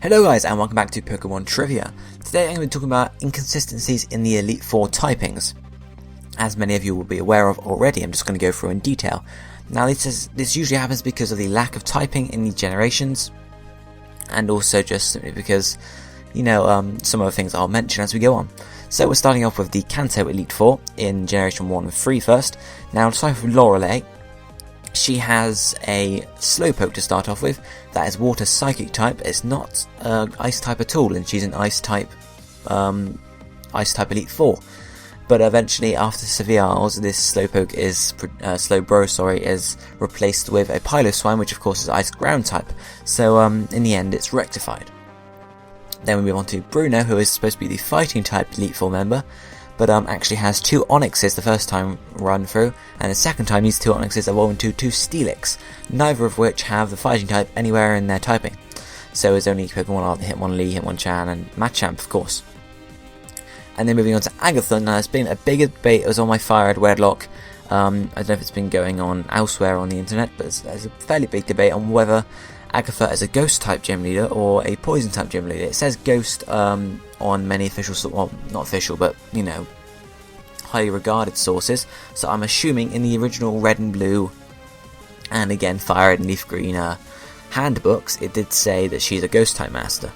Hello guys and welcome back to Pokemon Trivia. Today I'm going to be talking about inconsistencies in the Elite Four typings. As many of you will be aware of already, I'm just going to go through in detail. Now this usually happens because of the lack of typing in the generations, and also just simply because, some of the things I'll mention as we go on. So we're starting off with the Kanto Elite Four in Generation 1 and 3 first. Now starting with Lorelei. She has a Slowpoke to start off with. That is Water Psychic type. It's not Ice type at all, and she's an Ice type Elite Four. But eventually, after Severe Isles, this Slowpoke is Slowbro, is replaced with a Piloswine, which of course is Ice Ground type. So in the end, it's rectified. Then we move on to Bruno, who is supposed to be the Fighting type Elite Four member, but actually has 2 Onyxes the first time run through, and the second time these 2 Onyxes evolve into 2 Steelix, neither of which have the Fighting type anywhere in their typing. So his only Pokemon are the Hitmonlee, Hitmonchan, and Machamp, of course. And then moving on to Agatha. Now there's been a big debate. It was on my Fire Red Wedlock. I don't know if it's been going on elsewhere on the internet, but there's a fairly big debate on whether Agatha is a Ghost type gym leader or a Poison type gym leader. It says Ghost on many official, well, not official, but highly regarded sources. So I'm assuming in the original Red and Blue, and again Fire Red and Leaf Green handbooks, it did say that she's a Ghost type master,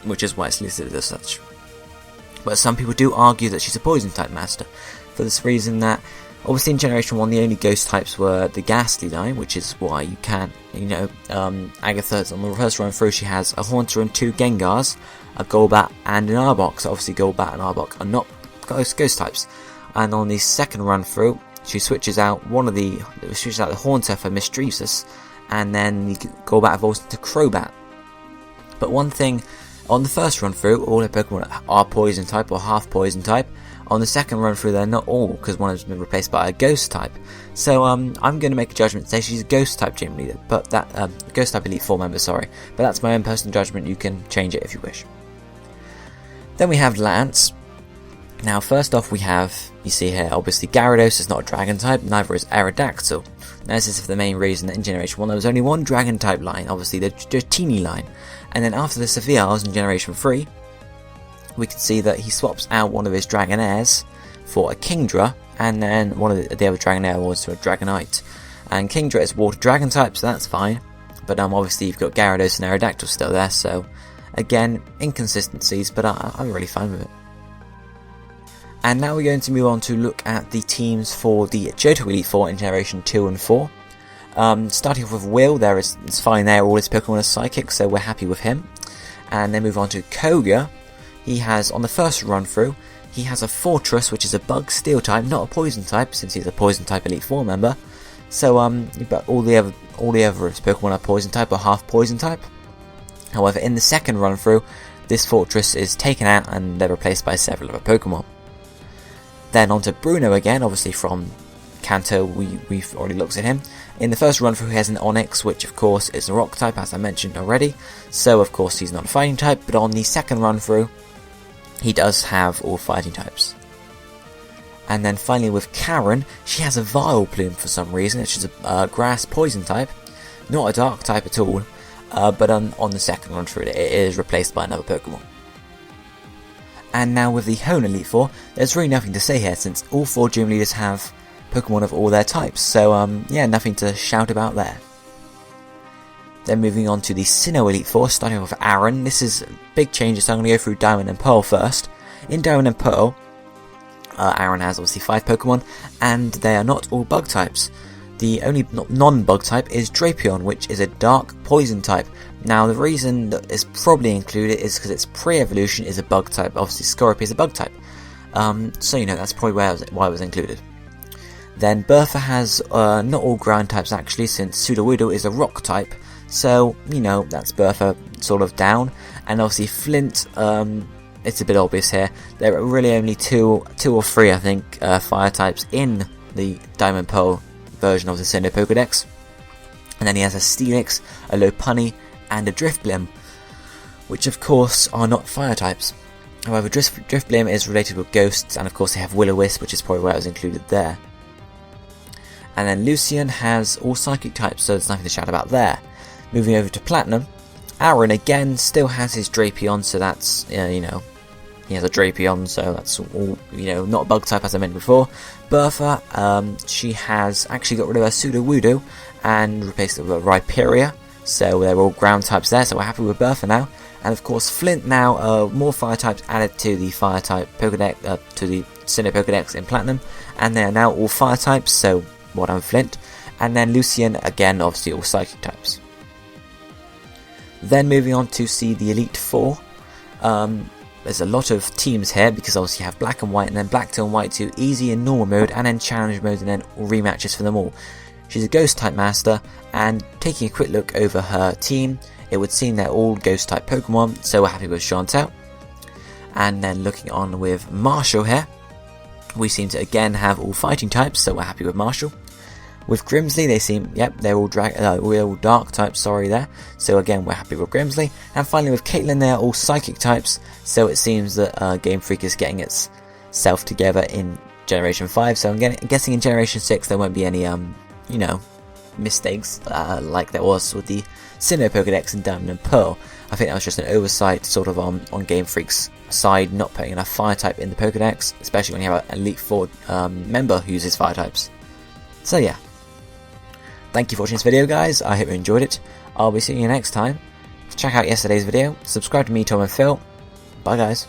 which is why it's listed as such. But some people do argue that she's a Poison type master, for this reason that obviously in Generation 1 the only Ghost types were the Ghastly line, which is why you can't, Agatha, on the first run through, she has a Haunter and 2 Gengars, a Golbat and an Arbok. So obviously Golbat and Arbok are not Ghost types. And on the second run through, she switches out the Haunter for Misdreavus, and then the Golbat evolves into Crobat. But one thing, on the first run through, all her Pokemon are Poison type or half Poison type. On the second run through, they're not all, because one has been replaced by a Ghost type. So I'm going to make a judgment and say she's a Ghost type gym leader, but that Ghost type Elite Four member, sorry. But that's my own personal judgment. You can change it if you wish. Then we have Lance. Now first off we have, you see here, obviously Gyarados is not a Dragon type, neither is Aerodactyl. Now this is for the main reason that in Generation 1 there was only one Dragon type line, obviously the Dratini line. And then after the Severe Isles in Generation 3, we can see that he swaps out one of his Dragonairs for a Kingdra, and then one of the other Dragonair was to a Dragonite. And Kingdra is Water Dragon type, so that's fine. But obviously you've got Gyarados and Aerodactyl still there, so again, inconsistencies, but I'm really fine with it. And now we're going to move on to look at the teams for the Johto Elite Four in Generation 2 and 4. Starting off with Will, it's fine there, all his Pokemon are Psychic, so we're happy with him. And then move on to Koga. He has, on the first run through, he has a Fortress, which is a Bug Steel type, not a Poison type, since he's a Poison type Elite Four member. So but all the other Pokemon are Poison type or half Poison type. However, in the second run through, this Fortress is taken out and they're replaced by several other Pokemon. Then on to Bruno again, obviously from Kanto, we've already looked at him. In the first run through he has an Onix, which of course is a Rock type, as I mentioned already. So of course he's not a Fighting type, but on the second run through, he does have all Fighting types. And then finally with Karen, she has a Vileplume for some reason, which is a Grass Poison type. Not a Dark type at all, but on the second run through it is replaced by another Pokemon. And now with the Hone Elite Four, there's really nothing to say here, since all 4 gym leaders have Pokemon of all their types, so yeah, nothing to shout about there. Then moving on to the Sinnoh Elite Four, starting off with Aaron. This is big changes, so I'm going to go through Diamond and Pearl first. In Diamond and Pearl, Aaron has obviously 5 Pokemon, and they are not all Bug types. The only non-Bug type is Drapion, which is a Dark Poison type. Now the reason that it's probably included is because its pre-evolution is a Bug type. Obviously Scorpio is a Bug type. So that's probably why it was included. Then Bertha has not all ground types actually, since Sudowoodo is a Rock type. So, that's Bertha sort of down. And obviously Flint, it's a bit obvious here. There are really only two or three, I think, fire types in the Diamond Pearl version of the Sinnoh Pokedex. And then he has a Steelix, a Lopunny, and a Drifblim, which of course are not fire types. However, Drifblim is related with ghosts, and of course they have Will-O-Wisp, which is probably why it was included there. And then Lucian has all Psychic types, so there's nothing to shout about there. Moving over to Platinum, Aaron again still has his Drapion, so that's, you know, he has a Drapion, so that's all, you know, not a bug type as I mentioned before. Bertha, she has actually got rid of her Sudowoodo and replaced it with a Rhyperior, so they're all ground types there, so we're happy with Bertha now. And of course Flint now, more fire types added to the fire type Pokedex, to the Sinnoh Pokedex in Platinum, and they are now all fire types, so well done Flint. And then Lucian, again obviously all psychic types. Then moving on to see the Elite Four. There's a lot of teams here because obviously you have Black and White, and then Black 2 and White 2 easy and normal mode, and then challenge mode, and then rematches for them all. She's a Ghost type master, and taking a quick look over her team, it would seem they're all Ghost type Pokemon, so we're happy with Chantel. And then looking on with Marshall here, we seem to again have all fighting types, so we're happy with Marshall. With Grimsley, they seem, yep, they're all dark types, sorry there, so again we're happy with Grimsley. And finally with Caitlyn, they're all psychic types, so it seems that Game Freak is getting itself together in Generation 5, so I'm guessing in Generation 6 there won't be any, you know, mistakes like there was with the Sinnoh Pokedex and Diamond and Pearl. I think that was just an oversight sort of on Game Freak's side, not putting enough fire type in the Pokedex, especially when you have an Elite Four member who uses fire types. So yeah, thank you for watching this video guys, I hope you enjoyed it. I'll be seeing you next time. Check out yesterday's video, subscribe to me, Tom and Phil. Bye guys.